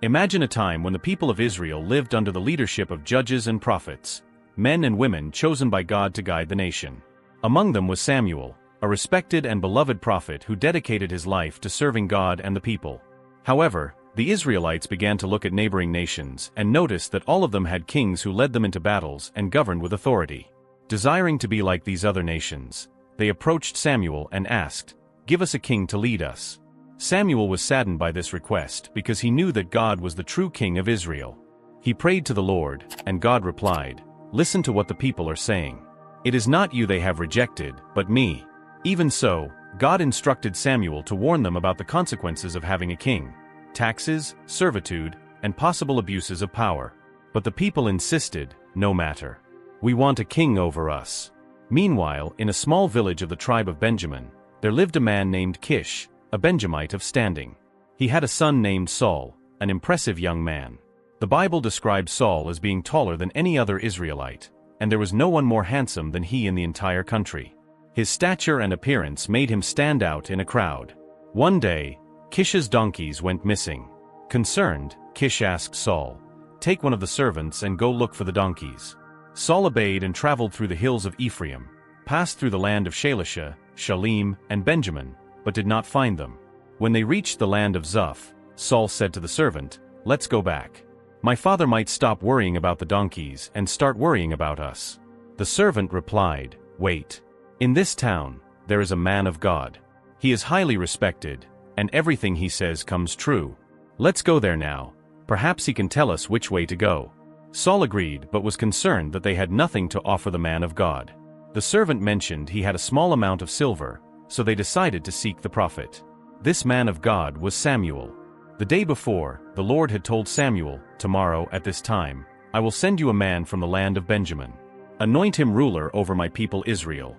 Imagine a time when the people of Israel lived under the leadership of judges and prophets, men and women chosen by God to guide the nation. Among them was Samuel, a respected and beloved prophet who dedicated his life to serving God and the people. However, the Israelites began to look at neighboring nations and noticed that all of them had kings who led them into battles and governed with authority. Desiring to be like these other nations, they approached Samuel and asked, "Give us a king to lead us." Samuel was saddened by this request because he knew that God was the true king of Israel. He prayed to the Lord, and God replied, "Listen to what the people are saying. It is not you they have rejected, but me." Even so, God instructed Samuel to warn them about the consequences of having a king: taxes, servitude, and possible abuses of power. But the people insisted, "No matter. We want a king over us." Meanwhile, in a small village of the tribe of Benjamin, there lived a man named Kish, a Benjamite of standing. He had a son named Saul, an impressive young man. The Bible describes Saul as being taller than any other Israelite, and there was no one more handsome than he in the entire country. His stature and appearance made him stand out in a crowd. One day, Kish's donkeys went missing. Concerned, Kish asked Saul, "Take one of the servants and go look for the donkeys." Saul obeyed and traveled through the hills of Ephraim, passed through the land of Shalisha, Shalim, and Benjamin, but did not find them. When they reached the land of Zuph, Saul said to the servant, "Let's go back. My father might stop worrying about the donkeys and start worrying about us." The servant replied, "Wait. In this town, there is a man of God. He is highly respected, and everything he says comes true. Let's go there now. Perhaps he can tell us which way to go." Saul agreed but was concerned that they had nothing to offer the man of God. The servant mentioned he had a small amount of silver, so they decided to seek the prophet. This man of God was Samuel. The day before, the Lord had told Samuel, "Tomorrow at this time, I will send you a man from the land of Benjamin. Anoint him ruler over my people Israel.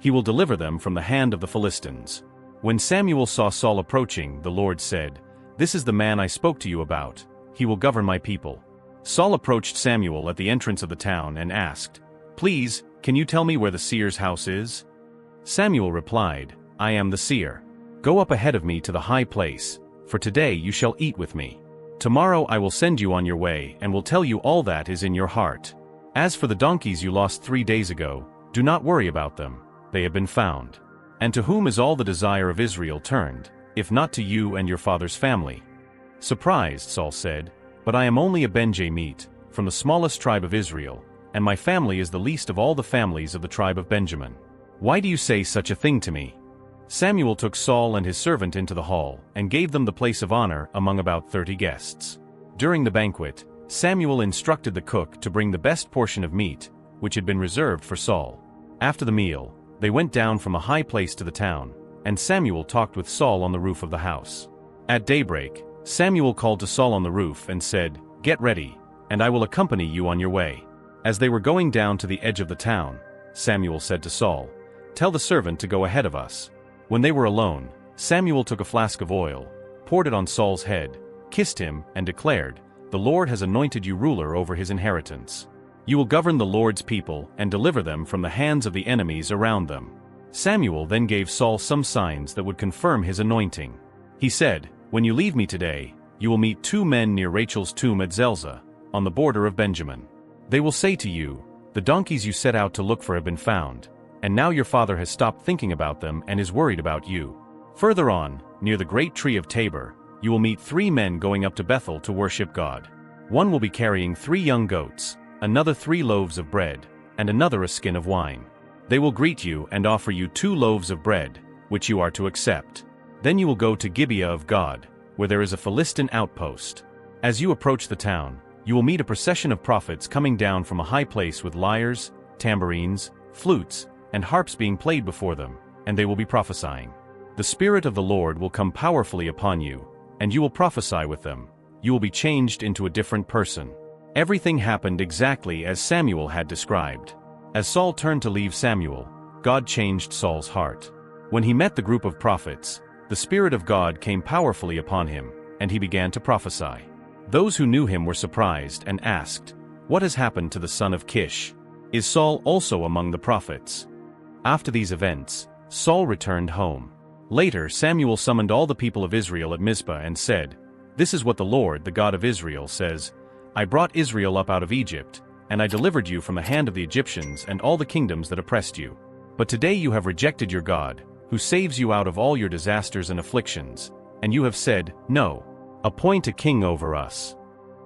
He will deliver them from the hand of the Philistines." When Samuel saw Saul approaching, the Lord said, "This is the man I spoke to you about. He will govern my people." Saul approached Samuel at the entrance of the town and asked, "Please, can you tell me where the seer's house is?" Samuel replied, "I am the seer. Go up ahead of me to the high place, for today you shall eat with me. Tomorrow I will send you on your way and will tell you all that is in your heart. As for the donkeys you lost 3 days ago, do not worry about them. They have been found. And to whom is all the desire of Israel turned, if not to you and your father's family?" Surprised, Saul said, "But I am only a Benjamite, from the smallest tribe of Israel, and my family is the least of all the families of the tribe of Benjamin. Why do you say such a thing to me?" Samuel took Saul and his servant into the hall, and gave them the place of honor among about 30 guests. During the banquet, Samuel instructed the cook to bring the best portion of meat, which had been reserved for Saul. After the meal, they went down from a high place to the town, and Samuel talked with Saul on the roof of the house. At daybreak, Samuel called to Saul on the roof and said, "Get ready, and I will accompany you on your way." As they were going down to the edge of the town, Samuel said to Saul, "Tell the servant to go ahead of us." When they were alone, Samuel took a flask of oil, poured it on Saul's head, kissed him, and declared, "The Lord has anointed you ruler over his inheritance. You will govern the Lord's people and deliver them from the hands of the enemies around them." Samuel then gave Saul some signs that would confirm his anointing. He said, "When you leave me today, you will meet 2 men near Rachel's tomb at Zelzah, on the border of Benjamin. They will say to you, 'The donkeys you set out to look for have been found, and now your father has stopped thinking about them and is worried about you.' Further on, near the great tree of Tabor, you will meet 3 men going up to Bethel to worship God. One will be carrying 3 young goats, another 3 loaves of bread, and another a skin of wine. They will greet you and offer you 2 loaves of bread, which you are to accept. Then you will go to Gibeah of God, where there is a Philistine outpost. As you approach the town, you will meet a procession of prophets coming down from a high place with lyres, tambourines, flutes, and harps being played before them, and they will be prophesying. The Spirit of the Lord will come powerfully upon you, and you will prophesy with them. You will be changed into a different person." Everything happened exactly as Samuel had described. As Saul turned to leave Samuel, God changed Saul's heart. When he met the group of prophets, the Spirit of God came powerfully upon him, and he began to prophesy. Those who knew him were surprised and asked, "What has happened to the son of Kish? Is Saul also among the prophets?" After these events, Saul returned home. Later Samuel summoned all the people of Israel at Mizpah and said, This is what the Lord, the God of Israel, says: I brought Israel up out of Egypt, and I delivered you from the hand of the Egyptians and all the kingdoms that oppressed you. But today you have rejected your God, who saves you out of all your disasters and afflictions, and you have said, No. Appoint a king over us.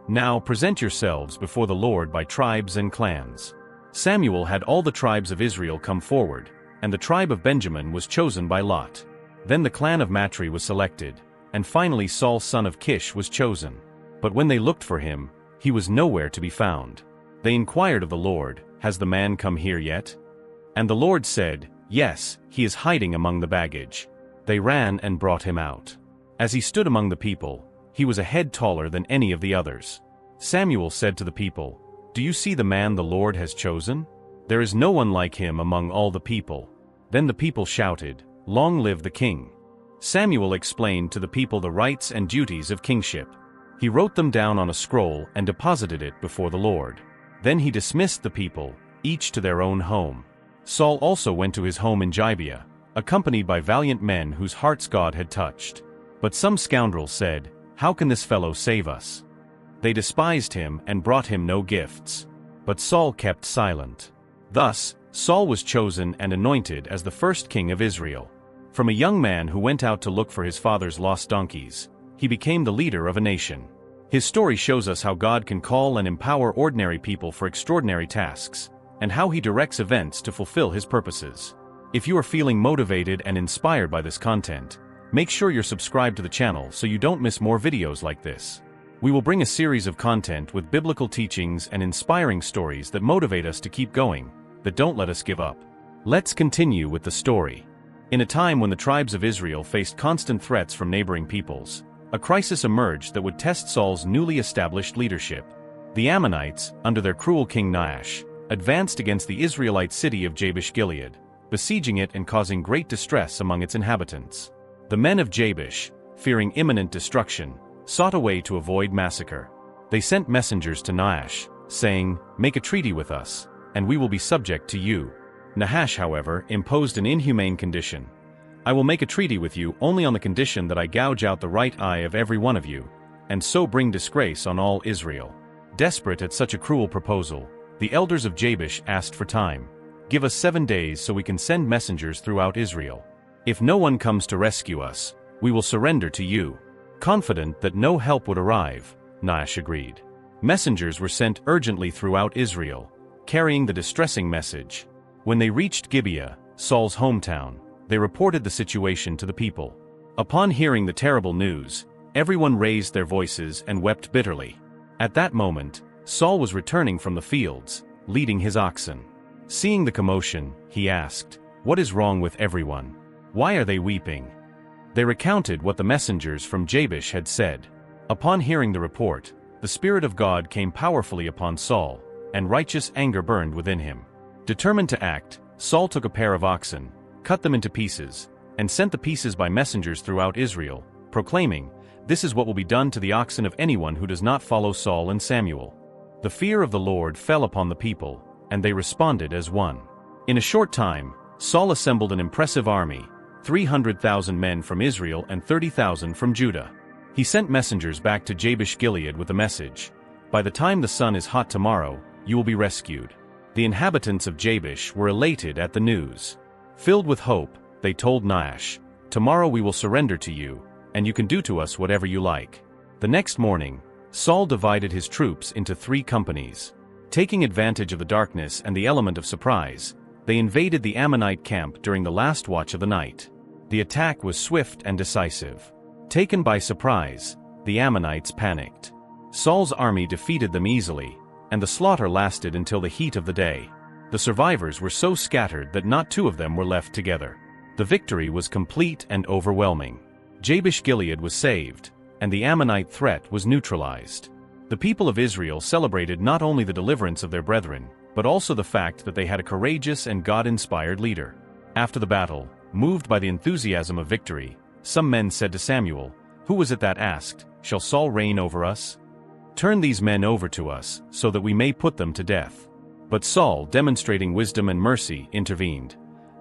Now present yourselves before the Lord by tribes and clans. Samuel had all the tribes of Israel come forward, and the tribe of Benjamin was chosen by lot. Then the clan of Matri was selected, and finally Saul son of Kish was chosen. But when they looked for him, he was nowhere to be found. They inquired of the Lord, Has the man come here yet? And the Lord said, Yes, he is hiding among the baggage. They ran and brought him out. As he stood among the people, he was a head taller than any of the others. Samuel said to the people, Do you see the man the Lord has chosen? There is no one like him among all the people. Then the people shouted, Long live the king. Samuel explained to the people the rights and duties of kingship. He wrote them down on a scroll and deposited it before the Lord. Then he dismissed the people, each to their own home. Saul also went to his home in Gibeah, accompanied by valiant men whose hearts God had touched. But some scoundrels said, How can this fellow save us? They despised him and brought him no gifts. But Saul kept silent. Thus, Saul was chosen and anointed as the first king of Israel. From a young man who went out to look for his father's lost donkeys, he became the leader of a nation. His story shows us how God can call and empower ordinary people for extraordinary tasks, and how he directs events to fulfill his purposes. If you are feeling motivated and inspired by this content, make sure you're subscribed to the channel so you don't miss more videos like this. We will bring a series of content with biblical teachings and inspiring stories that motivate us to keep going, that don't let us give up. Let's continue with the story. In a time when the tribes of Israel faced constant threats from neighboring peoples, a crisis emerged that would test Saul's newly established leadership. The Ammonites, under their cruel king Nahash, advanced against the Israelite city of Jabesh-Gilead, besieging it and causing great distress among its inhabitants. The men of Jabesh, fearing imminent destruction, sought a way to avoid massacre. They sent messengers to Nahash, saying, Make a treaty with us, and we will be subject to you. Nahash, however, imposed an inhumane condition. I will make a treaty with you only on the condition that I gouge out the right eye of every one of you, and so bring disgrace on all Israel. Desperate at such a cruel proposal, the elders of Jabesh asked for time. Give us 7 days so we can send messengers throughout Israel. If no one comes to rescue us, we will surrender to you. Confident that no help would arrive, Nahash agreed. Messengers were sent urgently throughout Israel, carrying the distressing message. When they reached Gibeah, Saul's hometown, they reported the situation to the people. Upon hearing the terrible news, everyone raised their voices and wept bitterly. At that moment, Saul was returning from the fields, leading his oxen. Seeing the commotion, he asked, What is wrong with everyone? Why are they weeping? They recounted what the messengers from Jabesh had said. Upon hearing the report, the Spirit of God came powerfully upon Saul, and righteous anger burned within him. Determined to act, Saul took a pair of oxen, cut them into pieces, and sent the pieces by messengers throughout Israel, proclaiming, This is what will be done to the oxen of anyone who does not follow Saul and Samuel. The fear of the Lord fell upon the people, and they responded as one. In a short time, Saul assembled an impressive army, 300,000 men from Israel and 30,000 from Judah. He sent messengers back to Jabesh-Gilead with a message, By the time the sun is hot tomorrow, you will be rescued. The inhabitants of Jabesh were elated at the news. Filled with hope, they told Nahash, Tomorrow we will surrender to you, and you can do to us whatever you like. The next morning, Saul divided his troops into 3 companies. Taking advantage of the darkness and the element of surprise, they invaded the Ammonite camp during the last watch of the night. The attack was swift and decisive. Taken by surprise, the Ammonites panicked. Saul's army defeated them easily, and the slaughter lasted until the heat of the day. The survivors were so scattered that not 2 of them were left together. The victory was complete and overwhelming. Jabesh-Gilead was saved, and the Ammonite threat was neutralized. The people of Israel celebrated not only the deliverance of their brethren, but also the fact that they had a courageous and God-inspired leader. After the battle, moved by the enthusiasm of victory, some men said to Samuel, Who was it that asked, Shall Saul reign over us? Turn these men over to us, so that we may put them to death. But Saul, demonstrating wisdom and mercy, intervened.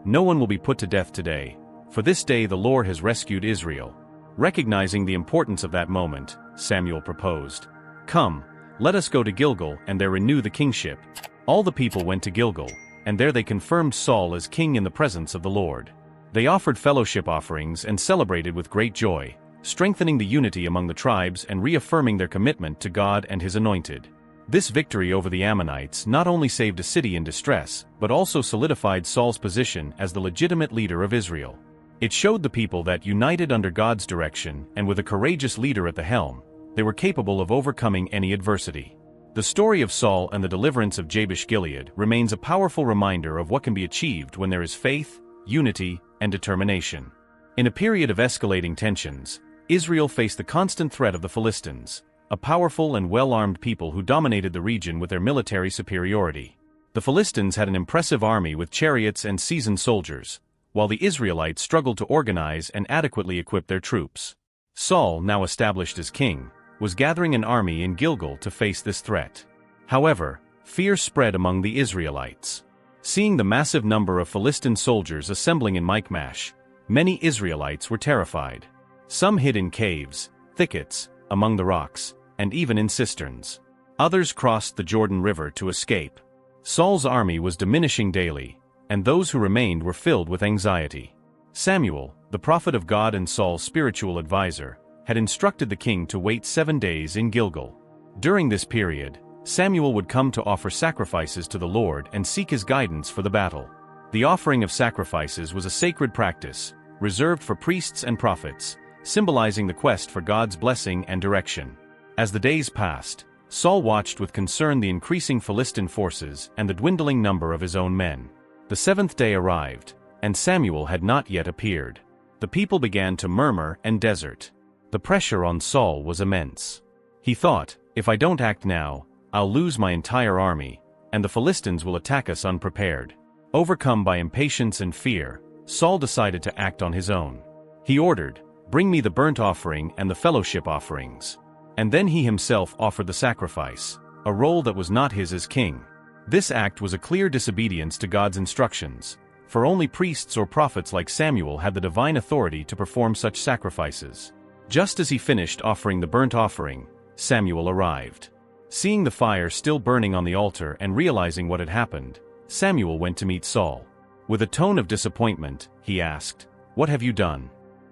No one will be put to death today, for this day the Lord has rescued Israel. Recognizing the importance of that moment, Samuel proposed, "Come, let us go to Gilgal and there renew the kingship." All the people went to Gilgal, and there they confirmed Saul as king in the presence of the Lord. They offered fellowship offerings and celebrated with great joy, strengthening the unity among the tribes and reaffirming their commitment to God and His anointed. This victory over the Ammonites not only saved a city in distress, but also solidified Saul's position as the legitimate leader of Israel. It showed the people that, united under God's direction and with a courageous leader at the helm, they were capable of overcoming any adversity. The story of Saul and the deliverance of Jabesh-Gilead remains a powerful reminder of what can be achieved when there is faith, unity, and determination. In a period of escalating tensions, Israel faced the constant threat of the Philistines, a powerful and well-armed people who dominated the region with their military superiority. The Philistines had an impressive army with chariots and seasoned soldiers, while the Israelites struggled to organize and adequately equip their troops. Saul, now established as king, was gathering an army in Gilgal to face this threat. However, fear spread among the Israelites. Seeing the massive number of Philistine soldiers assembling in Michmash, many Israelites were terrified. Some hid in caves, thickets, among the rocks, and even in cisterns. Others crossed the Jordan River to escape. Saul's army was diminishing daily, and those who remained were filled with anxiety. Samuel, the prophet of God and Saul's spiritual advisor, had instructed the king to wait 7 days in Gilgal. During this period, Samuel would come to offer sacrifices to the Lord and seek his guidance for the battle. The offering of sacrifices was a sacred practice, reserved for priests and prophets, symbolizing the quest for God's blessing and direction. As the days passed, Saul watched with concern the increasing Philistine forces and the dwindling number of his own men. The 7th day arrived, and Samuel had not yet appeared. The people began to murmur and desert. The pressure on Saul was immense. He thought, "If I don't act now, I'll lose my entire army, and the Philistines will attack us unprepared." Overcome by impatience and fear, Saul decided to act on his own. He ordered, "Bring me the burnt offering and the fellowship offerings." And then he himself offered the sacrifice, a role that was not his as king. This act was a clear disobedience to God's instructions, for only priests or prophets like Samuel had the divine authority to perform such sacrifices. Just as he finished offering the burnt offering, Samuel arrived. Seeing the fire still burning on the altar and realizing what had happened, Samuel went to meet Saul. With a tone of disappointment, he asked, "What have you done?"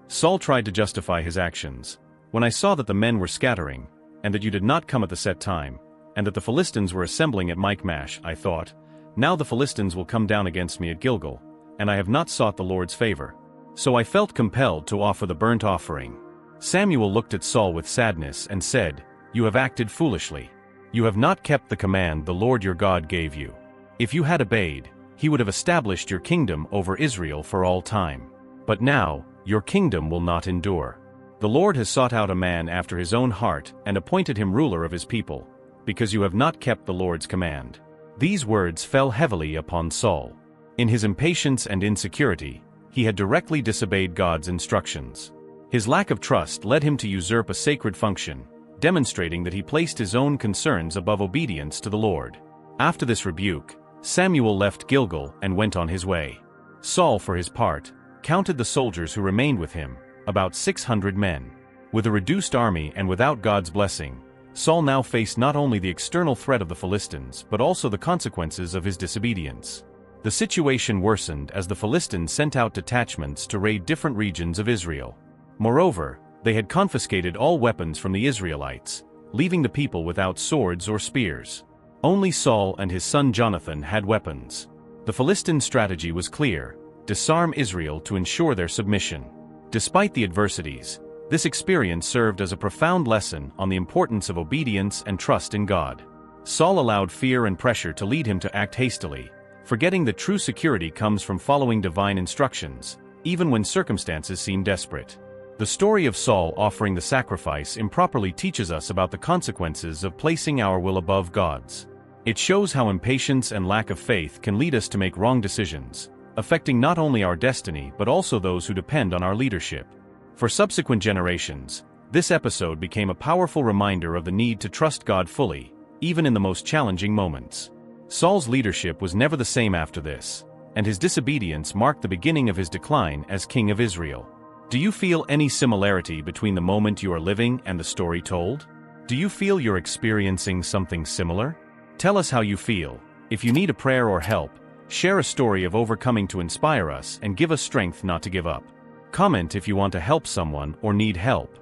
Saul tried to justify his actions. "When I saw that the men were scattering, and that you did not come at the set time, and that the Philistines were assembling at Michmash, I thought, now the Philistines will come down against me at Gilgal, and I have not sought the Lord's favor. So I felt compelled to offer the burnt offering." Samuel looked at Saul with sadness and said, "You have acted foolishly. You have not kept the command the Lord your God gave you. If you had obeyed, He would have established your kingdom over Israel for all time. But now, your kingdom will not endure. The Lord has sought out a man after His own heart and appointed him ruler of His people, because you have not kept the Lord's command." These words fell heavily upon Saul. In his impatience and insecurity, he had directly disobeyed God's instructions. His lack of trust led him to usurp a sacred function, demonstrating that he placed his own concerns above obedience to the Lord. After this rebuke, Samuel left Gilgal and went on his way. Saul, for his part, counted the soldiers who remained with him, about 600 men. With a reduced army and without God's blessing, Saul now faced not only the external threat of the Philistines but also the consequences of his disobedience. The situation worsened as the Philistines sent out detachments to raid different regions of Israel. Moreover, they had confiscated all weapons from the Israelites, leaving the people without swords or spears. Only Saul and his son Jonathan had weapons. The Philistine strategy was clear: disarm Israel to ensure their submission. Despite the adversities, this experience served as a profound lesson on the importance of obedience and trust in God. Saul allowed fear and pressure to lead him to act hastily, forgetting that true security comes from following divine instructions, even when circumstances seem desperate. The story of Saul offering the sacrifice improperly teaches us about the consequences of placing our will above God's. It shows how impatience and lack of faith can lead us to make wrong decisions, affecting not only our destiny but also those who depend on our leadership. For subsequent generations, this episode became a powerful reminder of the need to trust God fully, even in the most challenging moments. Saul's leadership was never the same after this, and his disobedience marked the beginning of his decline as king of Israel. Do you feel any similarity between the moment you are living and the story told? Do you feel you're experiencing something similar? Tell us how you feel. If you need a prayer or help, share a story of overcoming to inspire us and give us strength not to give up. Comment if you want to help someone or need help.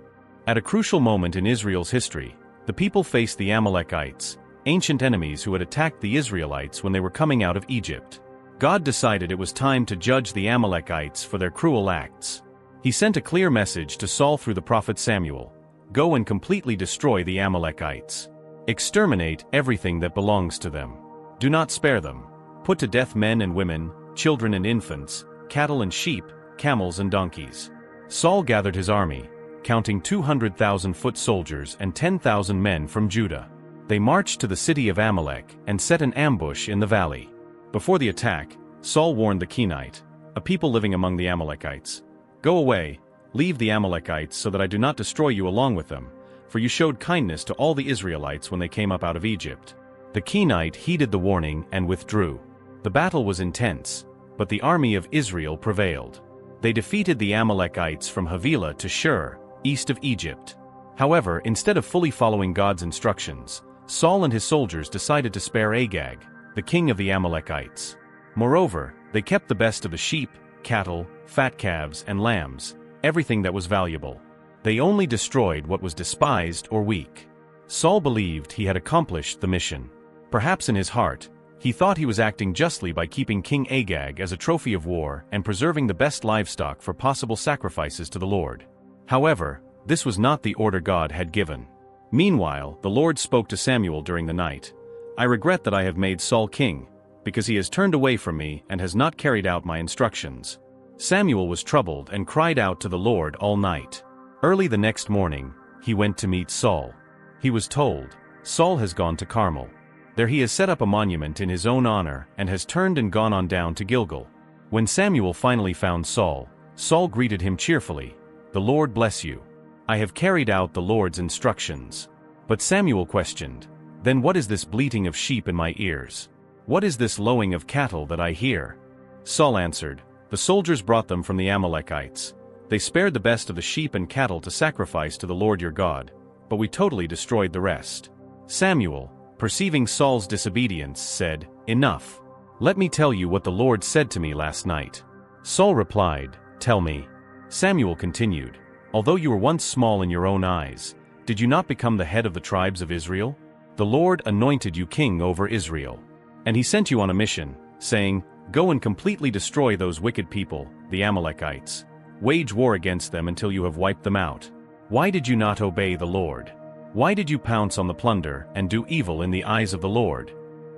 At a crucial moment in Israel's history, the people faced the Amalekites, ancient enemies who had attacked the Israelites when they were coming out of Egypt. God decided it was time to judge the Amalekites for their cruel acts. He sent a clear message to Saul through the prophet Samuel: go and completely destroy the Amalekites. Exterminate everything that belongs to them. Do not spare them. Put to death men and women, children and infants, cattle and sheep, camels and donkeys. Saul gathered his army, counting 200,000 foot soldiers and 10,000 men from Judah. They marched to the city of Amalek and set an ambush in the valley. Before the attack, Saul warned the Kenite, a people living among the Amalekites, "Go away, leave the Amalekites so that I do not destroy you along with them, for you showed kindness to all the Israelites when they came up out of Egypt." The Kenite heeded the warning and withdrew. The battle was intense, but the army of Israel prevailed. They defeated the Amalekites from Havilah to Shur, east of Egypt. However, instead of fully following God's instructions, Saul and his soldiers decided to spare Agag, the king of the Amalekites. Moreover, they kept the best of the sheep, cattle, fat calves, and lambs, everything that was valuable. They only destroyed what was despised or weak. Saul believed he had accomplished the mission. Perhaps in his heart, he thought he was acting justly by keeping King Agag as a trophy of war and preserving the best livestock for possible sacrifices to the Lord. However, this was not the order God had given. Meanwhile, the Lord spoke to Samuel during the night: "I regret that I have made Saul king, because he has turned away from me and has not carried out my instructions." Samuel was troubled and cried out to the Lord all night. Early the next morning, he went to meet Saul. He was told, "Saul has gone to Carmel. There he has set up a monument in his own honor and has turned and gone on down to Gilgal." When Samuel finally found Saul, Saul greeted him cheerfully: "The Lord bless you. I have carried out the Lord's instructions." But Samuel questioned, "Then what is this bleating of sheep in my ears? What is this lowing of cattle that I hear?" Saul answered, "The soldiers brought them from the Amalekites. They spared the best of the sheep and cattle to sacrifice to the Lord your God, but we totally destroyed the rest." Samuel, perceiving Saul's disobedience, said, "Enough. Let me tell you what the Lord said to me last night." Saul replied, "Tell me." Samuel continued, "Although you were once small in your own eyes, did you not become the head of the tribes of Israel? The Lord anointed you king over Israel. And he sent you on a mission, saying, 'Go and completely destroy those wicked people, the Amalekites. Wage war against them until you have wiped them out.' Why did you not obey the Lord? Why did you pounce on the plunder and do evil in the eyes of the Lord?"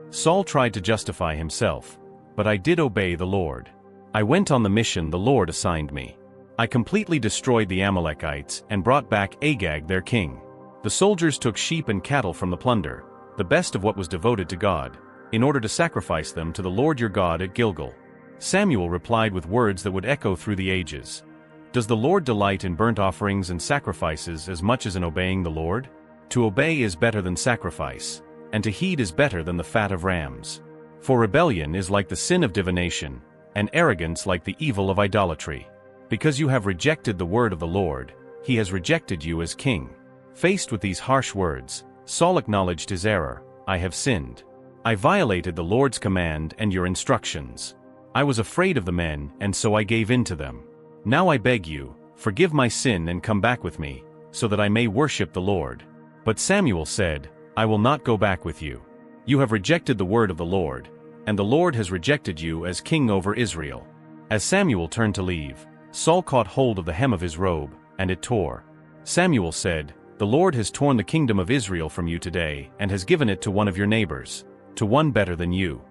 Saul tried to justify himself, "But I did obey the Lord. I went on the mission the Lord assigned me. I completely destroyed the Amalekites and brought back Agag their king. The soldiers took sheep and cattle from the plunder, the best of what was devoted to God, in order to sacrifice them to the Lord your God at Gilgal." Samuel replied with words that would echo through the ages: "Does the Lord delight in burnt offerings and sacrifices as much as in obeying the Lord? To obey is better than sacrifice, and to heed is better than the fat of rams. For rebellion is like the sin of divination, and arrogance like the evil of idolatry. Because you have rejected the word of the Lord, he has rejected you as king." Faced with these harsh words, Saul acknowledged his error: "I have sinned. I violated the Lord's command and your instructions. I was afraid of the men, and so I gave in to them. Now I beg you, forgive my sin and come back with me, so that I may worship the Lord." But Samuel said, "I will not go back with you. You have rejected the word of the Lord, and the Lord has rejected you as king over Israel." As Samuel turned to leave, Saul caught hold of the hem of his robe, and it tore. Samuel said, "The Lord has torn the kingdom of Israel from you today and has given it to one of your neighbors, to one better than you.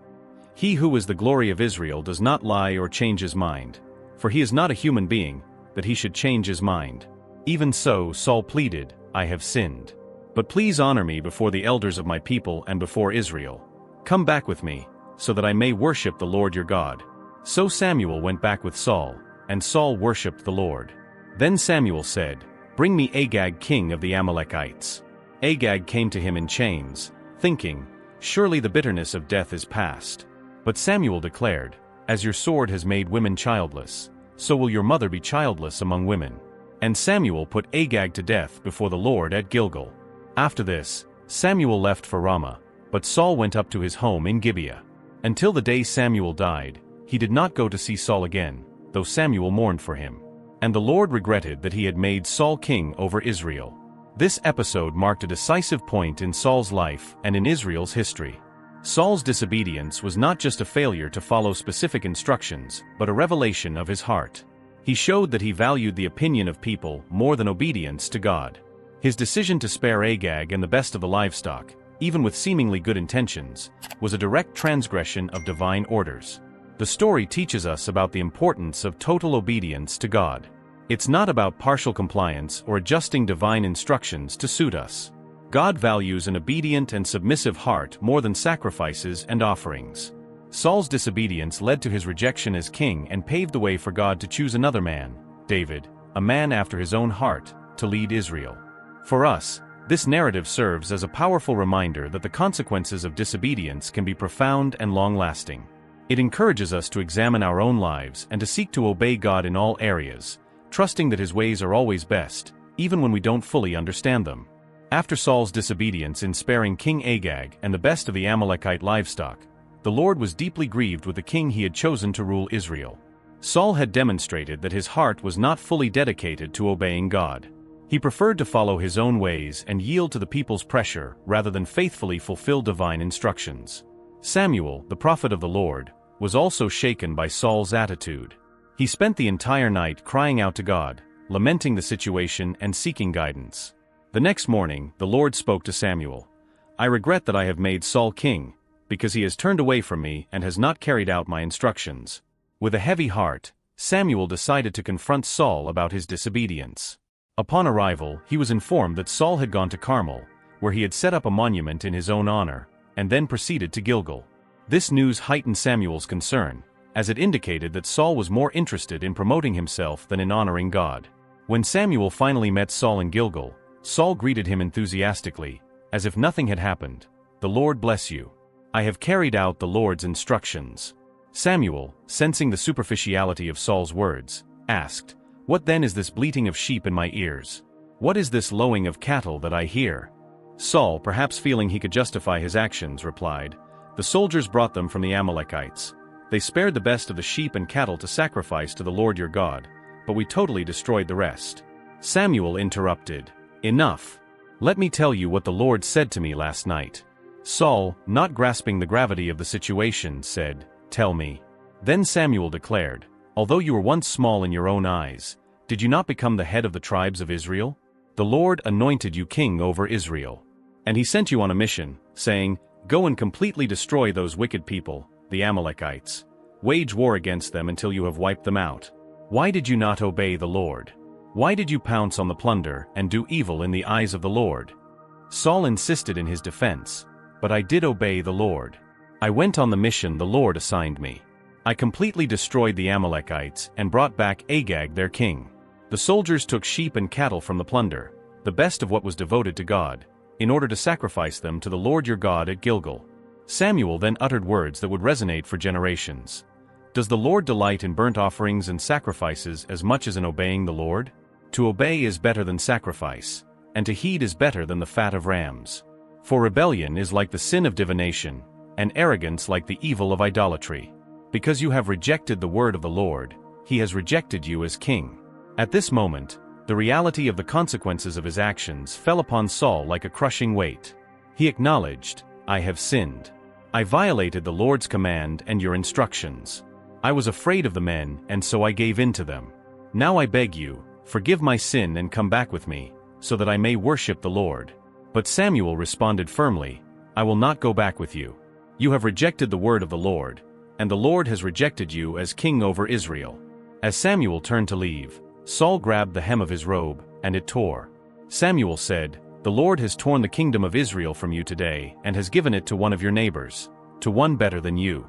He who is the glory of Israel does not lie or change his mind, for he is not a human being, that he should change his mind." Even so, Saul pleaded, "I have sinned. But please honor me before the elders of my people and before Israel. Come back with me, so that I may worship the Lord your God." So Samuel went back with Saul, and Saul worshipped the Lord. Then Samuel said, "Bring me Agag king of the Amalekites." Agag came to him in chains, thinking, "Surely the bitterness of death is past." But Samuel declared, "As your sword has made women childless, so will your mother be childless among women. And Samuel put Agag to death before the Lord at Gilgal. After this, Samuel left for Ramah, but Saul went up to his home in Gibeah. Until the day Samuel died, he did not go to see Saul again, though Samuel mourned for him. And the Lord regretted that he had made Saul king over Israel. This episode marked a decisive point in Saul's life and in Israel's history. Saul's disobedience was not just a failure to follow specific instructions, but a revelation of his heart. He showed that he valued the opinion of people more than obedience to God. His decision to spare Agag and the best of the livestock, even with seemingly good intentions, was a direct transgression of divine orders. The story teaches us about the importance of total obedience to God. It's not about partial compliance or adjusting divine instructions to suit us. God values an obedient and submissive heart more than sacrifices and offerings. Saul's disobedience led to his rejection as king and paved the way for God to choose another man, David, a man after his own heart, to lead Israel. For us, this narrative serves as a powerful reminder that the consequences of disobedience can be profound and long-lasting. It encourages us to examine our own lives and to seek to obey God in all areas, trusting that His ways are always best, even when we don't fully understand them. After Saul's disobedience in sparing King Agag and the best of the Amalekite livestock, the Lord was deeply grieved with the king He had chosen to rule Israel. Saul had demonstrated that his heart was not fully dedicated to obeying God. He preferred to follow his own ways and yield to the people's pressure rather than faithfully fulfill divine instructions. Samuel, the prophet of the Lord, was also shaken by Saul's attitude. He spent the entire night crying out to God, lamenting the situation and seeking guidance. The next morning, the Lord spoke to Samuel. "I regret that I have made Saul king, because he has turned away from me and has not carried out my instructions." With a heavy heart, Samuel decided to confront Saul about his disobedience. Upon arrival, he was informed that Saul had gone to Carmel, where he had set up a monument in his own honor, and then proceeded to Gilgal. This news heightened Samuel's concern, as it indicated that Saul was more interested in promoting himself than in honoring God. When Samuel finally met Saul in Gilgal, Saul greeted him enthusiastically, as if nothing had happened. "The Lord bless you. I have carried out the Lord's instructions." Samuel, sensing the superficiality of Saul's words, asked, "What then is this bleating of sheep in my ears? What is this lowing of cattle that I hear?" Saul, perhaps feeling he could justify his actions, replied, "The soldiers brought them from the Amalekites. They spared the best of the sheep and cattle to sacrifice to the Lord your God, but we totally destroyed the rest." Samuel interrupted, "Enough. Let me tell you what the Lord said to me last night." Saul, not grasping the gravity of the situation, said, "Tell me." Then Samuel declared, "Although you were once small in your own eyes, did you not become the head of the tribes of Israel? The Lord anointed you king over Israel. And He sent you on a mission, saying, 'Go and completely destroy those wicked people, the Amalekites. Wage war against them until you have wiped them out.' Why did you not obey the Lord? Why did you pounce on the plunder and do evil in the eyes of the Lord?" Saul insisted in his defense, "But I did obey the Lord. I went on the mission the Lord assigned me. I completely destroyed the Amalekites and brought back Agag their king. The soldiers took sheep and cattle from the plunder, the best of what was devoted to God, in order to sacrifice them to the Lord your God at Gilgal." Samuel then uttered words that would resonate for generations. Does the Lord delight in burnt offerings and sacrifices as much as in obeying the Lord? To obey is better than sacrifice, and to heed is better than the fat of rams. For rebellion is like the sin of divination, and arrogance like the evil of idolatry. Because you have rejected the word of the Lord, He has rejected you as king. At this moment, the reality of the consequences of his actions fell upon Saul like a crushing weight. He acknowledged, "I have sinned. I violated the Lord's command and your instructions. I was afraid of the men, and so I gave in to them. Now I beg you, forgive my sin and come back with me, so that I may worship the Lord." But Samuel responded firmly, "I will not go back with you. You have rejected the word of the Lord, and the Lord has rejected you as king over Israel." As Samuel turned to leave, Saul grabbed the hem of his robe, and it tore. Samuel said, "The Lord has torn the kingdom of Israel from you today and has given it to one of your neighbors, to one better than you.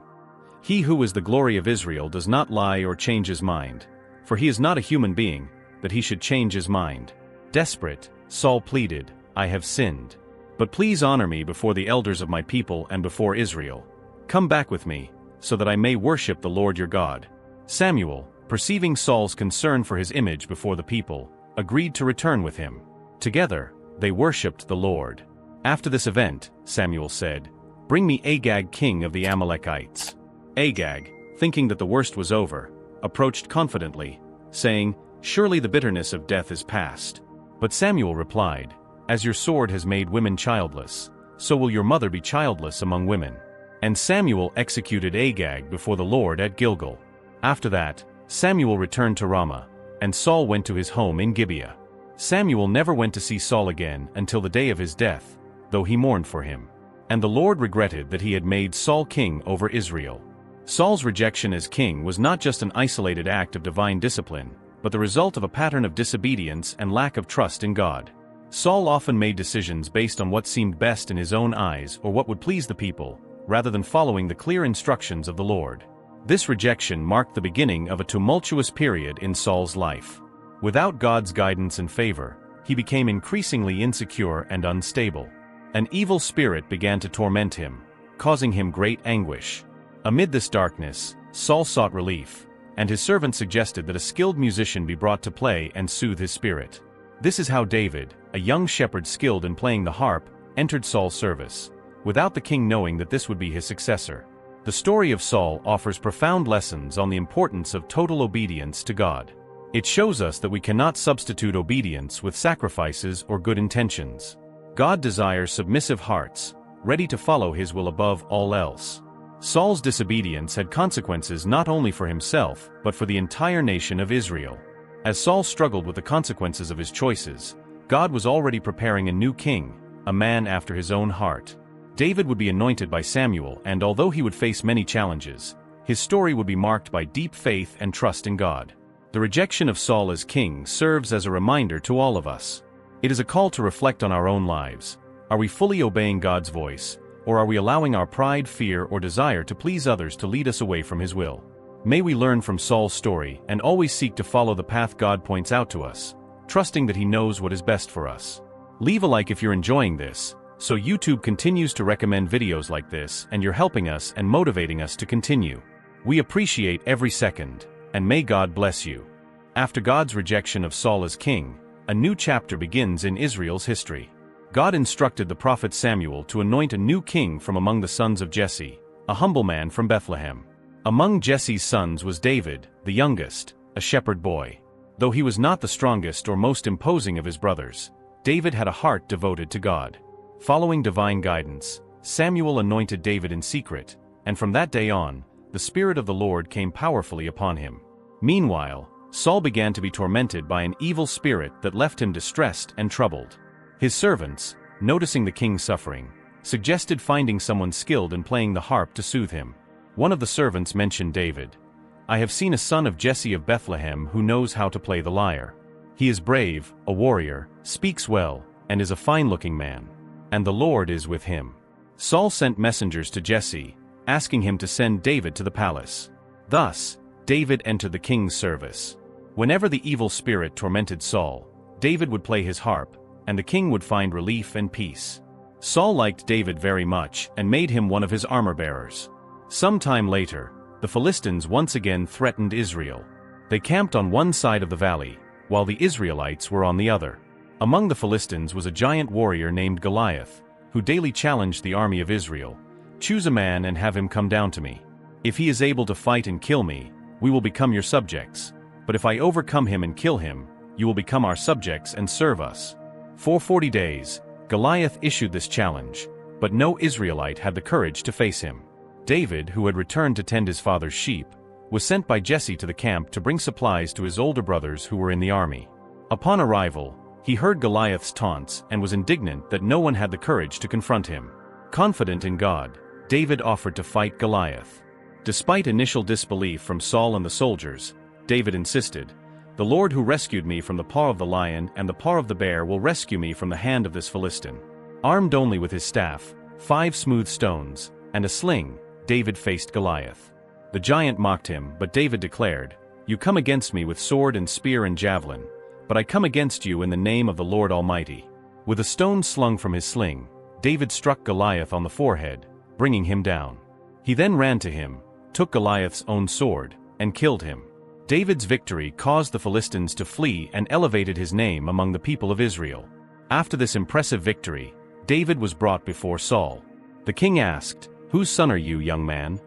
He who is the glory of Israel does not lie or change his mind, for he is not a human being, that he should change his mind." Desperate, Saul pleaded, "I have sinned. But please honor me before the elders of my people and before Israel. Come back with me, so that I may worship the Lord your God." Samuel, perceiving Saul's concern for his image before the people, agreed to return with him. Together, they worshipped the Lord. After this event, Samuel said, "Bring me Agag, king of the Amalekites." Agag, thinking that the worst was over, approached confidently, saying, "Surely the bitterness of death is past." But Samuel replied, "As your sword has made women childless, so will your mother be childless among women." And Samuel executed Agag before the Lord at Gilgal. After that, Samuel returned to Ramah, and Saul went to his home in Gibeah. Samuel never went to see Saul again until the day of his death, though he mourned for him. And the Lord regretted that he had made Saul king over Israel. Saul's rejection as king was not just an isolated act of divine discipline, but the result of a pattern of disobedience and lack of trust in God. Saul often made decisions based on what seemed best in his own eyes or what would please the people, rather than following the clear instructions of the Lord. This rejection marked the beginning of a tumultuous period in Saul's life. Without God's guidance and favor, he became increasingly insecure and unstable. An evil spirit began to torment him, causing him great anguish. Amid this darkness, Saul sought relief, and his servant suggested that a skilled musician be brought to play and soothe his spirit. This is how David, a young shepherd skilled in playing the harp, entered Saul's service, without the king knowing that this would be his successor. The story of Saul offers profound lessons on the importance of total obedience to God. It shows us that we cannot substitute obedience with sacrifices or good intentions. God desires submissive hearts, ready to follow his will above all else. Saul's disobedience had consequences not only for himself, but for the entire nation of Israel. As Saul struggled with the consequences of his choices, God was already preparing a new king, a man after his own heart. David would be anointed by Samuel, and although he would face many challenges, his story would be marked by deep faith and trust in God. The rejection of Saul as king serves as a reminder to all of us. It is a call to reflect on our own lives. Are we fully obeying God's voice, or are we allowing our pride, fear, or desire to please others to lead us away from his will? May we learn from Saul's story and always seek to follow the path God points out to us, trusting that he knows what is best for us. Leave a like if you're enjoying this, so YouTube continues to recommend videos like this, and you're helping us and motivating us to continue. We appreciate every second, and may God bless you. After God's rejection of Saul as king, a new chapter begins in Israel's history. God instructed the prophet Samuel to anoint a new king from among the sons of Jesse, a humble man from Bethlehem. Among Jesse's sons was David, the youngest, a shepherd boy. Though he was not the strongest or most imposing of his brothers, David had a heart devoted to God. Following divine guidance, Samuel anointed David in secret, and from that day on, the Spirit of the Lord came powerfully upon him. Meanwhile, Saul began to be tormented by an evil spirit that left him distressed and troubled. His servants, noticing the king's suffering, suggested finding someone skilled in playing the harp to soothe him. One of the servants mentioned David. "I have seen a son of Jesse of Bethlehem who knows how to play the lyre. He is brave, a warrior, speaks well, and is a fine-looking man. And the Lord is with him." Saul sent messengers to Jesse, asking him to send David to the palace. Thus, David entered the king's service. Whenever the evil spirit tormented Saul, David would play his harp, and the king would find relief and peace. Saul liked David very much and made him one of his armor-bearers. Some time later, the Philistines once again threatened Israel. They camped on one side of the valley, while the Israelites were on the other. Among the Philistines was a giant warrior named Goliath, who daily challenged the army of Israel. "Choose a man and have him come down to me. If he is able to fight and kill me, we will become your subjects. But if I overcome him and kill him, you will become our subjects and serve us." For 40 days, Goliath issued this challenge, but no Israelite had the courage to face him. David, who had returned to tend his father's sheep, was sent by Jesse to the camp to bring supplies to his older brothers who were in the army. Upon arrival, he heard Goliath's taunts and was indignant that no one had the courage to confront him. Confident in God, David offered to fight Goliath. Despite initial disbelief from Saul and the soldiers, David insisted, "The Lord who rescued me from the paw of the lion and the paw of the bear will rescue me from the hand of this Philistine." Armed only with his staff, 5 smooth stones, and a sling, David faced Goliath. The giant mocked him, but David declared, "You come against me with sword and spear and javelin, but I come against you in the name of the Lord Almighty." With a stone slung from his sling, David struck Goliath on the forehead, bringing him down. He then ran to him, took Goliath's own sword, and killed him. David's victory caused the Philistines to flee and elevated his name among the people of Israel. After this impressive victory, David was brought before Saul. The king asked, "Whose son are you, young man?"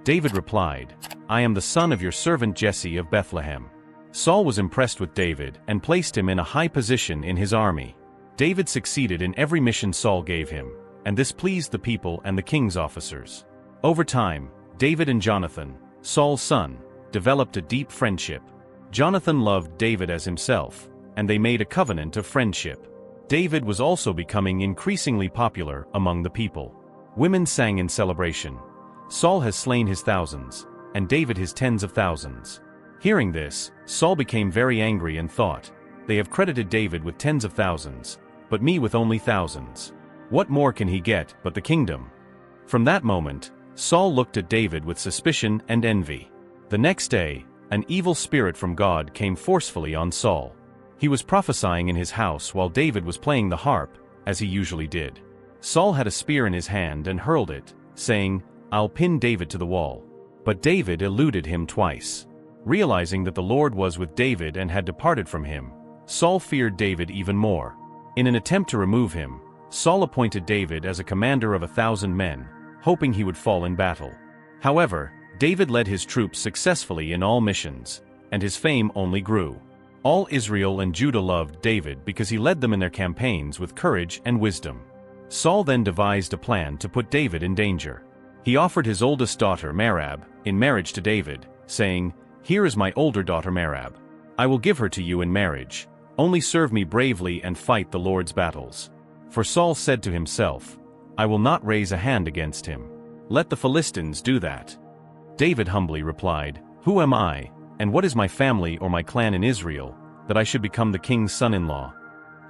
David replied, "I am the son of your servant Jesse of Bethlehem." Saul was impressed with David and placed him in a high position in his army. David succeeded in every mission Saul gave him, and this pleased the people and the king's officers. Over time, David and Jonathan, Saul's son, developed a deep friendship. Jonathan loved David as himself, and they made a covenant of friendship. David was also becoming increasingly popular among the people. Women sang in celebration, "Saul has slain his thousands, and David his tens of thousands." Hearing this, Saul became very angry and thought, "They have credited David with tens of thousands, but me with only thousands. What more can he get but the kingdom?" From that moment, Saul looked at David with suspicion and envy. The next day, an evil spirit from God came forcefully on Saul. He was prophesying in his house while David was playing the harp, as he usually did. Saul had a spear in his hand and hurled it, saying, "I'll pin David to the wall." But David eluded him twice. Realizing that the Lord was with David and had departed from him, Saul feared David even more. In an attempt to remove him, Saul appointed David as a commander of 1,000 men, hoping he would fall in battle. However, David led his troops successfully in all missions, and his fame only grew. All Israel and Judah loved David because he led them in their campaigns with courage and wisdom. Saul then devised a plan to put David in danger. He offered his oldest daughter, Merab, in marriage to David, saying, "Here is my older daughter Merab. I will give her to you in marriage. Only serve me bravely and fight the Lord's battles." For Saul said to himself, "I will not raise a hand against him. Let the Philistines do that." David humbly replied, "Who am I, and what is my family or my clan in Israel, that I should become the king's son-in-law?"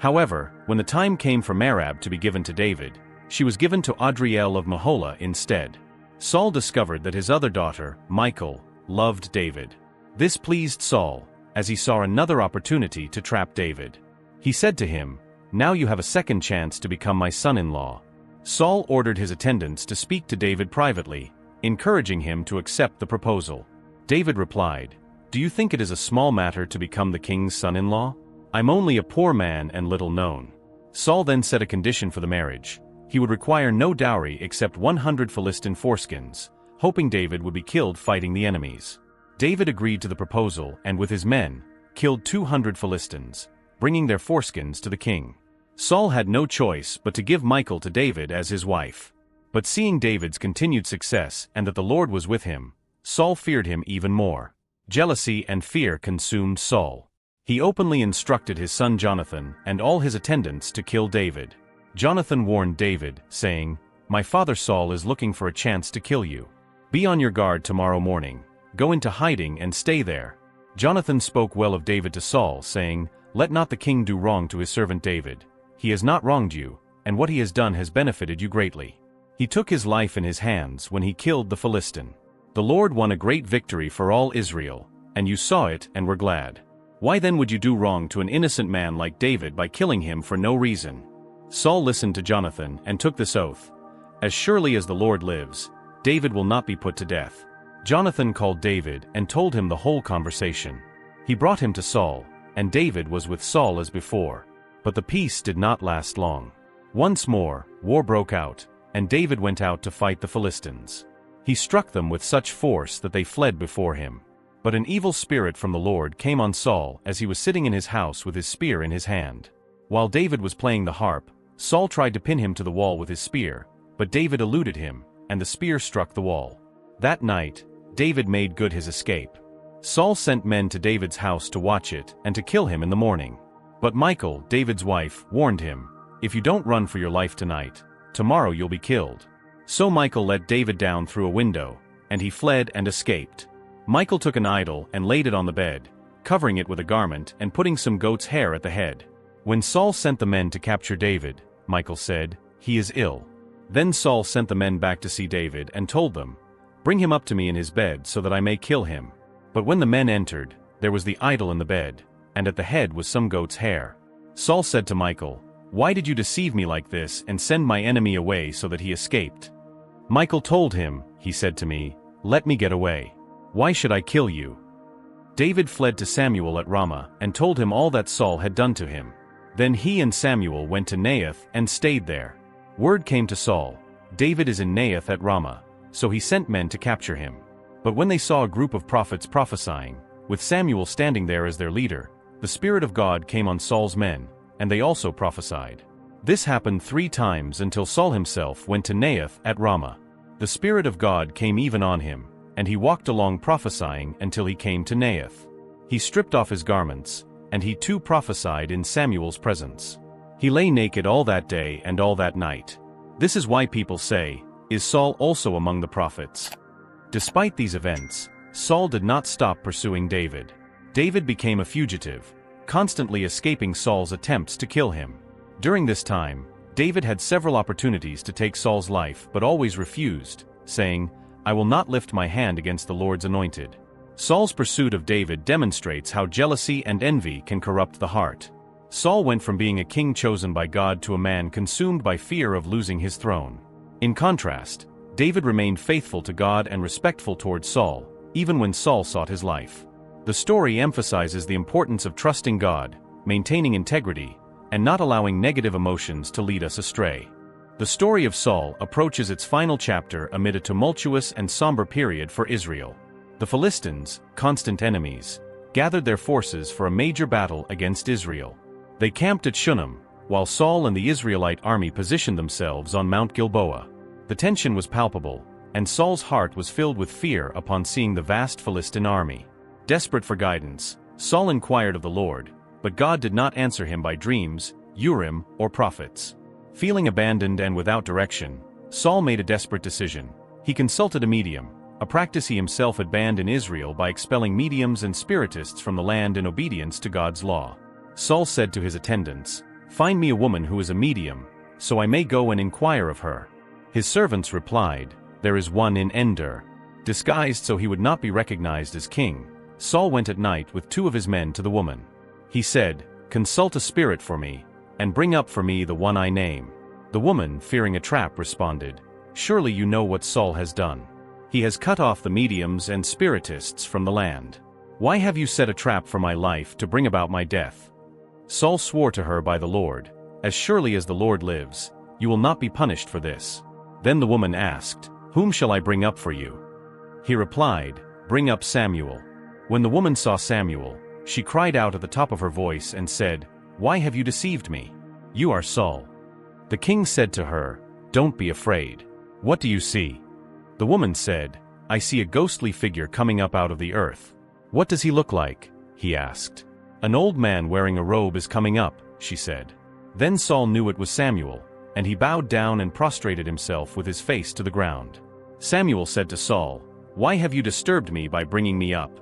However, when the time came for Merab to be given to David, she was given to Adriel of Meholah instead. Saul discovered that his other daughter, Michal, loved David. This pleased Saul, as he saw another opportunity to trap David. He said to him, "Now you have a second chance to become my son-in-law." Saul ordered his attendants to speak to David privately, encouraging him to accept the proposal. David replied, "Do you think it is a small matter to become the king's son-in-law? I'm only a poor man and little known." Saul then set a condition for the marriage. He would require no dowry except 100 Philistine foreskins, hoping David would be killed fighting the enemies. David agreed to the proposal and with his men, killed 200 Philistines, bringing their foreskins to the king. Saul had no choice but to give Michal to David as his wife. But seeing David's continued success and that the Lord was with him, Saul feared him even more. Jealousy and fear consumed Saul. He openly instructed his son Jonathan and all his attendants to kill David. Jonathan warned David, saying, "My father Saul is looking for a chance to kill you. Be on your guard tomorrow morning. Go into hiding and stay there." Jonathan spoke well of David to Saul, saying, "Let not the king do wrong to his servant David. He has not wronged you, and what he has done has benefited you greatly." He took his life in his hands when he killed the Philistine. The Lord won a great victory for all Israel, and you saw it and were glad. Why then would you do wrong to an innocent man like David by killing him for no reason? Saul listened to Jonathan and took this oath, "As surely as the Lord lives, David will not be put to death." Jonathan called David and told him the whole conversation. He brought him to Saul, and David was with Saul as before. But the peace did not last long. Once more, war broke out, and David went out to fight the Philistines. He struck them with such force that they fled before him. But an evil spirit from the Lord came on Saul as he was sitting in his house with his spear in his hand. While David was playing the harp, Saul tried to pin him to the wall with his spear, but David eluded him, and the spear struck the wall. That night, David made good his escape. Saul sent men to David's house to watch it and to kill him in the morning. But Michal, David's wife, warned him, "If you don't run for your life tonight, tomorrow you'll be killed." So Michal let David down through a window, and he fled and escaped. Michal took an idol and laid it on the bed, covering it with a garment and putting some goat's hair at the head. When Saul sent the men to capture David, Michal said, "He is ill." Then Saul sent the men back to see David and told them, "Bring him up to me in his bed so that I may kill him." But when the men entered, there was the idol in the bed, and at the head was some goat's hair. Saul said to Michal, "Why did you deceive me like this and send my enemy away so that he escaped?" Michal told him, "He said to me, 'Let me get away. Why should I kill you?'" David fled to Samuel at Ramah and told him all that Saul had done to him. Then he and Samuel went to Naioth and stayed there. Word came to Saul, "David is in Naioth at Ramah," so he sent men to capture him. But when they saw a group of prophets prophesying, with Samuel standing there as their leader, the Spirit of God came on Saul's men, and they also prophesied. This happened 3 times until Saul himself went to Naioth at Ramah. The Spirit of God came even on him, and he walked along prophesying until he came to Naioth. He stripped off his garments, and he too prophesied in Samuel's presence. He lay naked all that day and all that night. This is why people say, "Is Saul also among the prophets?" Despite these events, Saul did not stop pursuing David. David became a fugitive, constantly escaping Saul's attempts to kill him. During this time, David had several opportunities to take Saul's life but always refused, saying, "I will not lift my hand against the Lord's anointed." Saul's pursuit of David demonstrates how jealousy and envy can corrupt the heart. Saul went from being a king chosen by God to a man consumed by fear of losing his throne. In contrast, David remained faithful to God and respectful towards Saul, even when Saul sought his life. The story emphasizes the importance of trusting God, maintaining integrity, and not allowing negative emotions to lead us astray. The story of Saul approaches its final chapter amid a tumultuous and somber period for Israel. The Philistines, constant enemies, gathered their forces for a major battle against Israel. They camped at Shunem, while Saul and the Israelite army positioned themselves on Mount Gilboa. The tension was palpable, and Saul's heart was filled with fear upon seeing the vast Philistine army. Desperate for guidance, Saul inquired of the Lord, but God did not answer him by dreams, Urim, or prophets. Feeling abandoned and without direction, Saul made a desperate decision. He consulted a medium, a practice he himself had banned in Israel by expelling mediums and spiritists from the land in obedience to God's law. Saul said to his attendants, "Find me a woman who is a medium, so I may go and inquire of her." His servants replied, "There is one in Endor." Disguised so he would not be recognized as king, Saul went at night with 2 of his men to the woman. He said, "Consult a spirit for me, and bring up for me the one I name." The woman, fearing a trap, responded, "Surely you know what Saul has done. He has cut off the mediums and spiritists from the land. Why have you set a trap for my life to bring about my death?" Saul swore to her by the Lord, "As surely as the Lord lives, you will not be punished for this." Then the woman asked, "Whom shall I bring up for you?" He replied, "Bring up Samuel." When the woman saw Samuel, she cried out at the top of her voice and said, "Why have you deceived me? You are Saul." The king said to her, "Don't be afraid. What do you see?" The woman said, "I see a ghostly figure coming up out of the earth." "What does he look like?" he asked. "An old man wearing a robe is coming up," she said. Then Saul knew it was Samuel, and he bowed down and prostrated himself with his face to the ground. Samuel said to Saul, "Why have you disturbed me by bringing me up?"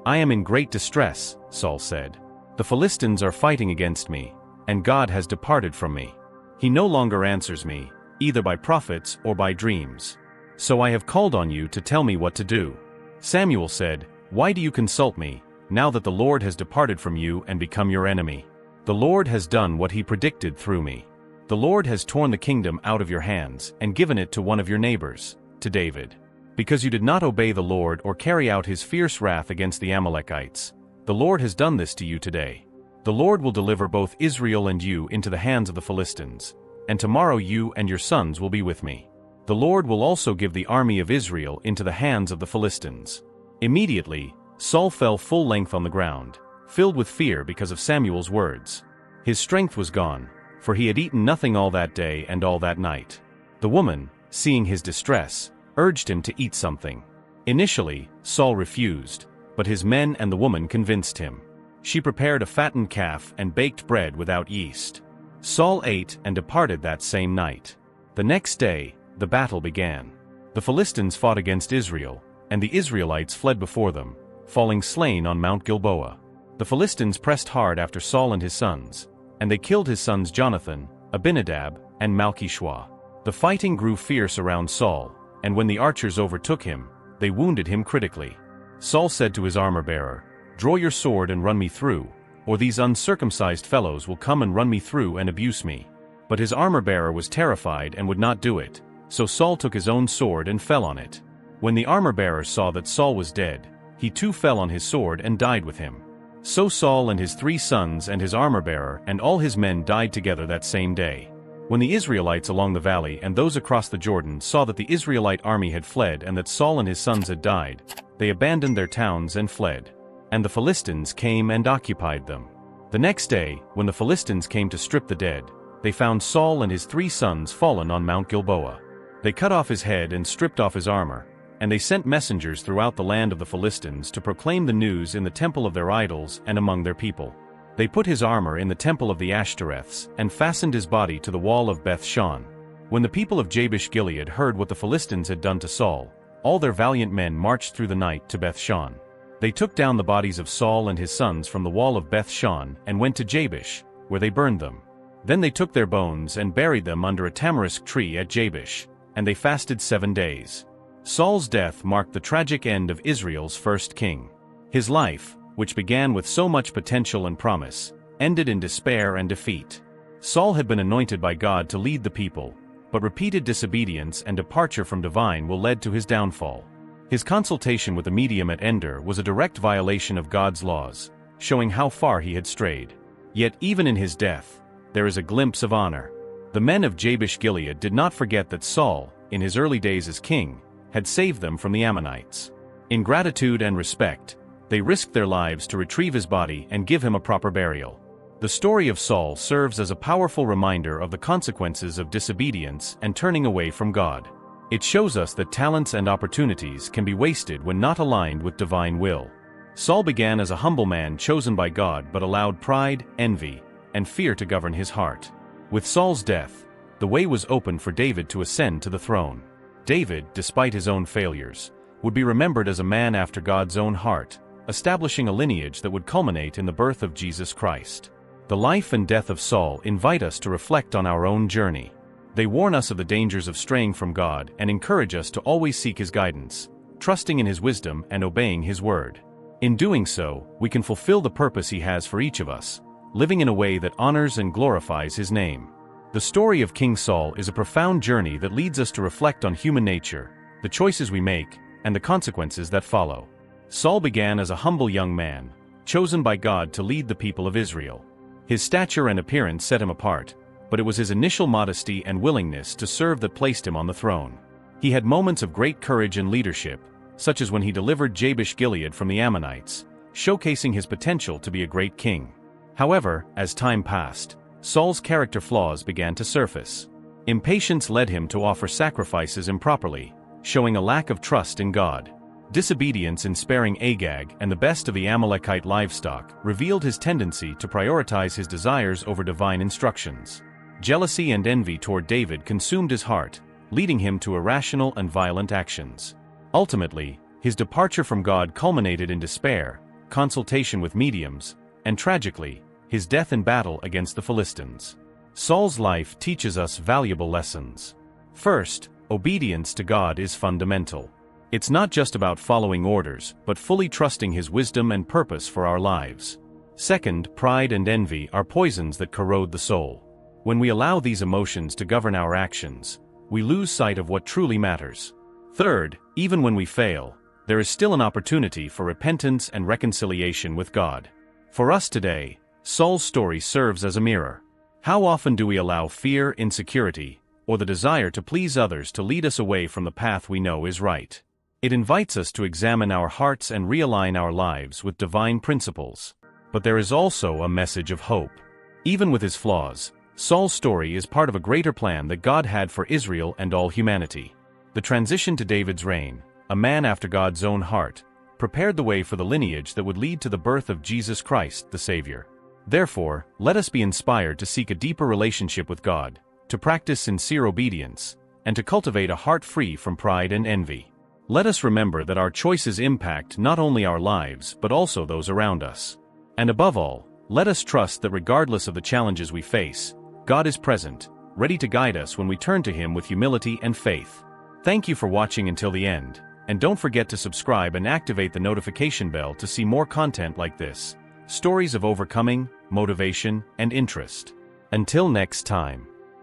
"I am in great distress," Saul said. "The Philistines are fighting against me, and God has departed from me. He no longer answers me, either by prophets or by dreams. So I have called on you to tell me what to do." Samuel said, "Why do you consult me, now that the Lord has departed from you and become your enemy? The Lord has done what he predicted through me. The Lord has torn the kingdom out of your hands and given it to one of your neighbors, to David. Because you did not obey the Lord or carry out his fierce wrath against the Amalekites, the Lord has done this to you today. The Lord will deliver both Israel and you into the hands of the Philistines, and tomorrow you and your sons will be with me. The Lord will also give the army of Israel into the hands of the Philistines." Immediately, Saul fell full length on the ground, filled with fear because of Samuel's words. His strength was gone, for he had eaten nothing all that day and all that night. The woman, seeing his distress, urged him to eat something. Initially, Saul refused, but his men and the woman convinced him. She prepared a fattened calf and baked bread without yeast. Saul ate and departed that same night. The next day, the battle began. The Philistines fought against Israel, and the Israelites fled before them, falling slain on Mount Gilboa. The Philistines pressed hard after Saul and his sons, and they killed his sons Jonathan, Abinadab, and Malchishua. The fighting grew fierce around Saul, and when the archers overtook him, they wounded him critically. Saul said to his armor-bearer, "Draw your sword and run me through, or these uncircumcised fellows will come and run me through and abuse me." But his armor-bearer was terrified and would not do it, so Saul took his own sword and fell on it. When the armor-bearer saw that Saul was dead, he too fell on his sword and died with him. So Saul and his 3 sons and his armor-bearer and all his men died together that same day. When the Israelites along the valley and those across the Jordan saw that the Israelite army had fled and that Saul and his sons had died, they abandoned their towns and fled. And the Philistines came and occupied them. The next day, when the Philistines came to strip the dead, they found Saul and his 3 sons fallen on Mount Gilboa. They cut off his head and stripped off his armor, and they sent messengers throughout the land of the Philistines to proclaim the news in the temple of their idols and among their people. They put his armor in the temple of the Ashtoreths and fastened his body to the wall of Beth-shan. When the people of Jabesh-Gilead heard what the Philistines had done to Saul, all their valiant men marched through the night to Beth-shan. They took down the bodies of Saul and his sons from the wall of Beth-shan and went to Jabesh, where they burned them. Then they took their bones and buried them under a tamarisk tree at Jabesh, and they fasted 7 days. Saul's death marked the tragic end of Israel's first king. His life, which began with so much potential and promise, ended in despair and defeat. Saul had been anointed by God to lead the people, but repeated disobedience and departure from divine will led to his downfall. His consultation with the medium at Endor was a direct violation of God's laws, showing how far he had strayed. Yet even in his death, there is a glimpse of honor. The men of Jabesh-Gilead did not forget that Saul, in his early days as king, had saved them from the Ammonites. In gratitude and respect, they risked their lives to retrieve his body and give him a proper burial. The story of Saul serves as a powerful reminder of the consequences of disobedience and turning away from God. It shows us that talents and opportunities can be wasted when not aligned with divine will. Saul began as a humble man chosen by God but allowed pride, envy, and fear to govern his heart. With Saul's death, the way was open for David to ascend to the throne. David, despite his own failures, would be remembered as a man after God's own heart, establishing a lineage that would culminate in the birth of Jesus Christ. The life and death of Saul invite us to reflect on our own journey. They warn us of the dangers of straying from God and encourage us to always seek his guidance, trusting in his wisdom and obeying his word. In doing so, we can fulfill the purpose he has for each of us, living in a way that honors and glorifies his name. The story of King Saul is a profound journey that leads us to reflect on human nature, the choices we make, and the consequences that follow. Saul began as a humble young man, chosen by God to lead the people of Israel. His stature and appearance set him apart, but it was his initial modesty and willingness to serve that placed him on the throne. He had moments of great courage and leadership, such as when he delivered Jabesh-Gilead from the Ammonites, showcasing his potential to be a great king. However, as time passed, Saul's character flaws began to surface. Impatience led him to offer sacrifices improperly, showing a lack of trust in God. Disobedience in sparing Agag and the best of the Amalekite livestock revealed his tendency to prioritize his desires over divine instructions. Jealousy and envy toward David consumed his heart, leading him to irrational and violent actions. Ultimately, his departure from God culminated in despair, consultation with mediums, and tragically, his death in battle against the Philistines. Saul's life teaches us valuable lessons. First, obedience to God is fundamental. It's not just about following orders, but fully trusting his wisdom and purpose for our lives. Second, pride and envy are poisons that corrode the soul. When we allow these emotions to govern our actions, we lose sight of what truly matters. Third, even when we fail, there is still an opportunity for repentance and reconciliation with God. For us today, Saul's story serves as a mirror. How often do we allow fear, insecurity, or the desire to please others to lead us away from the path we know is right? It invites us to examine our hearts and realign our lives with divine principles. But there is also a message of hope. Even with his flaws, Saul's story is part of a greater plan that God had for Israel and all humanity. The transition to David's reign, a man after God's own heart, prepared the way for the lineage that would lead to the birth of Jesus Christ, the Savior. Therefore, let us be inspired to seek a deeper relationship with God, to practice sincere obedience, and to cultivate a heart free from pride and envy. Let us remember that our choices impact not only our lives but also those around us. And above all, let us trust that regardless of the challenges we face, God is present, ready to guide us when we turn to Him with humility and faith. Thank you for watching until the end, and don't forget to subscribe and activate the notification bell to see more content like this. Stories of overcoming, motivation, and interest. Until next time.